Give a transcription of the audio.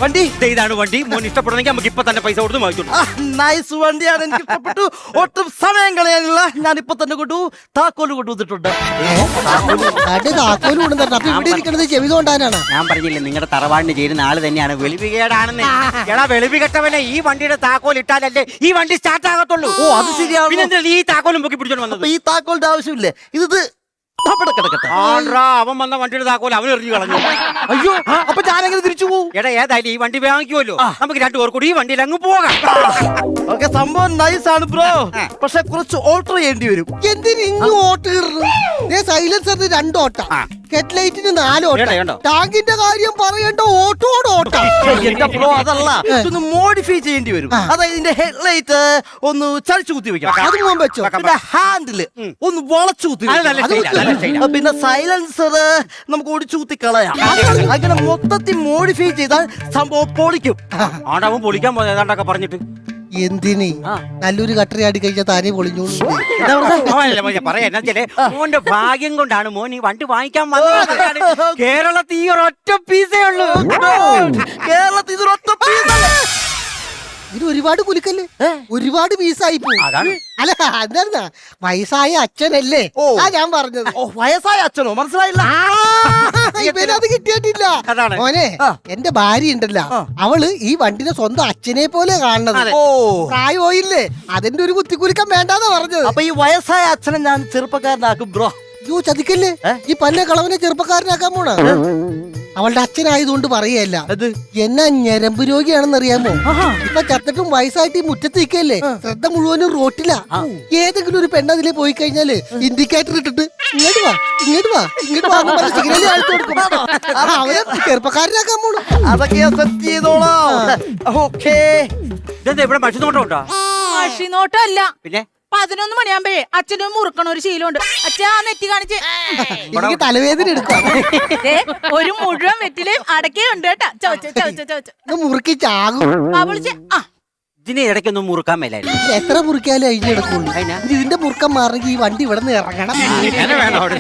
വണ്ടി ഇതാണ് വണ്ടി. മോൻ ഇഷ്ടപ്പെടുന്നെങ്കിൽ നമുക്ക് ഇപ്പൊ തന്നെ പൈസ കൊടുത്ത് വാങ്ങിച്ചോളൂ. നൈസ് വണ്ടിയാണ്, എനിക്ക് ഇഷ്ടപ്പെട്ടു. ഒട്ടും സമയം കളയാനില്ല, ഞാൻ ഇപ്പൊ തന്നെ താക്കോല് കൊണ്ടുവന്നിട്ടുണ്ട്. താക്കോല് കൊണ്ടുവന്നിട്ട് അപ്പൊ ഇവിടെ ഇരിക്കുന്നത് ചെവി കൊണ്ടാനാണ്. ഞാൻ പറഞ്ഞില്ലേ നിങ്ങളുടെ തറവാടിന് ചേരുന്ന ആള് തന്നെയാണ് വെളിവികേടാണെന്ന്. എടാ വെളിവികെട്ടവനെ, ഈ വണ്ടിയുടെ താക്കോൽ ഇട്ടാലല്ലേ ഈ വണ്ടി സ്റ്റാർട്ട് ആകത്തുള്ളൂ. ഓ അത് ശരിയാണ്. പിന്നെ ഈ താക്കോലും പൊക്കി പിടിച്ചോണ്ട് വന്നത്. ഈ താക്കോലിന്റെ ആവശ്യമില്ലേ? ഇത് അവിടെ കിടക്കട്ടെ. അവൻ വന്ന വണ്ടിയുടെ താക്കോൽ അവൻ എറിഞ്ഞു കളഞ്ഞു. അയ്യോ, അപ്പൊ ഞാനെങ്ങനെ തിരിച്ചു പോകും? എടാ ഏതായാലും ഈ വണ്ടി വാങ്ങിക്കുമല്ലോ, നമുക്ക് രണ്ടുപേർ കൂടി ഈ വണ്ടിയിൽ അങ്ങ് പോകാം. ഓക്കെ, സംഭവം നൈസ് ആണ് ബ്രോ, പക്ഷെ കുറച്ച് ഓൾട്ടർ ചെയ്യേണ്ടി വരും. എന്തിന് ഇങ്ങ് ഓട്ട് കയറുന്നു? സൈലൻസറിന് 2 ഓട്ട, ഹെഡ്ലൈറ്റിന് 4 ഓട്ട, ടാങ്കിന്റെ കാര്യം പറയേണ്ട ഓട്ടോട് ഓട്ട. എന്റെ ബ്രോ അതല്ല, ഇതൊന്ന് മോഡിഫൈ ചെയ്യേണ്ടി വരും. അതായത് ഇതിന്റെ ഹെഡ്ലൈറ്റ് ഒന്ന് ചരിച്ചു കുത്തി വെക്കാം, അത് പോകാൻ വെച്ചോ. പിന്നെ ഹാൻഡില് ഒന്ന് വളച്ചു കുത്തി വെക്കാം. പിന്നെ സൈലൻസർ നമുക്ക് ഒടിച്ചു കുത്തി കളയാം. അങ്ങനെ മൊത്തത്തിൽ മോഡിഫൈ ചെയ്താൽ സംഭവം പൊളിക്കും. ആണ്ടാവും പൊളിക്കാൻ പോയതാണ്ടൊക്കെ പറഞ്ഞിട്ട് എന്തിന് നല്ലൊരു കട്ടറി ആടി കഴിച്ചാൽ താനെ പൊളിഞ്ഞു. പറയാ മോന്റെ ഭാഗ്യം കൊണ്ടാണ് മോൻ ഈ വണ്ടി വാങ്ങിക്കാൻ വന്നത്. കേരളത്തിൽ ഈ ഒരൊറ്റ പീസേ ഉള്ളൂ. കേരളത്തിൽ ഇതൊരൊറ്റ പീസല്ലേ? ഇത് ഒരുപാട് കുലുക്കല്ലേ, ഒരുപാട് പീസായി പോകും. അല്ല എന്താ വയസ്സായ അച്ഛനല്ലേ ഞാൻ പറഞ്ഞത്. വയസ്സായ അച്ഛനോ? മനസ്സിലായില്ല. ഇവനത് കിട്ടിയിട്ടില്ല മോനെ. എന്റെ ഭാര്യ ഉണ്ടല്ലോ, അവള് ഈ വണ്ടിനെ സ്വന്തം അച്ഛനെ പോലെ കാണുന്നത്. പ്രായമായില്ലേ, അതിന്റെ ഒരു കുത്തിക്കുലുക്കം വേണ്ടാന്നാ പറഞ്ഞത്. അപ്പൊ ഈ വയസ്സായ അച്ഛനെ ഞാൻ ചെറുപ്പക്കാരനാക്കും ബ്രോ. യോ ചതിക്കല്ലേ, ഈ പല്ല കളവനെ ചെറുപ്പക്കാരനാക്കാൻ പോണ. അവളുടെ അച്ഛനായതുകൊണ്ട് പറയല്ല, എന്നാ ഞരമ്പ് രോഗിയാണെന്ന് അറിയാമോ? ഇപ്പൊ ചത്തിട്ടും വയസ്സായിട്ട് ഈ മുറ്റത്ത് നിൽക്കല്ലേ, ശ്രദ്ധ മുഴുവനും റോട്ടിലാ. ഏതെങ്കിലും ഒരു പെണ്ണതിലേ പോയി കഴിഞ്ഞാല് ഇൻഡിക്കേറ്റർ ഇട്ടിട്ട് ഇങ്ങോട്ട് വാ ഇങ്ങോട്ട് വാ ഇങ്ങോട്ട് വാ സിഗ്നൽ കാണിച്ചു കൊടുക്കും. അവനെ ചെറുപ്പക്കാരനാക്കാൻ പോണു. അതൊക്കെ സെറ്റ് ചെയ്തോളാം. ഓക്കേ, ഇതെന്താ ഇവിടെ മഷിനോട്ടം ഉണ്ടോ? മഷിനോട്ടം അല്ല, പിന്നെ 11 മണിയാകുമ്പോഴേ അച്ഛനും മുറുക്കണ ഒരു ശീലമുണ്ട്. അച്ഛാ നെറ്റി കാണിച്ച് എനിക്ക് തലവേദന എടുക്കാം. ഒരു മുഴുവൻ വെറ്റിലയും അടക്കയുണ്ട് കേട്ടാ. ചവച്ച് മുറുക്കി ചാകും. ഇതിന് ഇടയ്ക്കൊന്നും മുറുക്കാൻ മേലായിരുന്നു. എത്ര മുറിക്കാലും അഴിഞ്ഞെടുക്കുള്ളൂ. ഇതിന്റെ മുറുക്കം മാറി ഈ വണ്ടി ഇവിടെ നിന്ന് ഇറങ്ങണം. വേണം അവിടെ.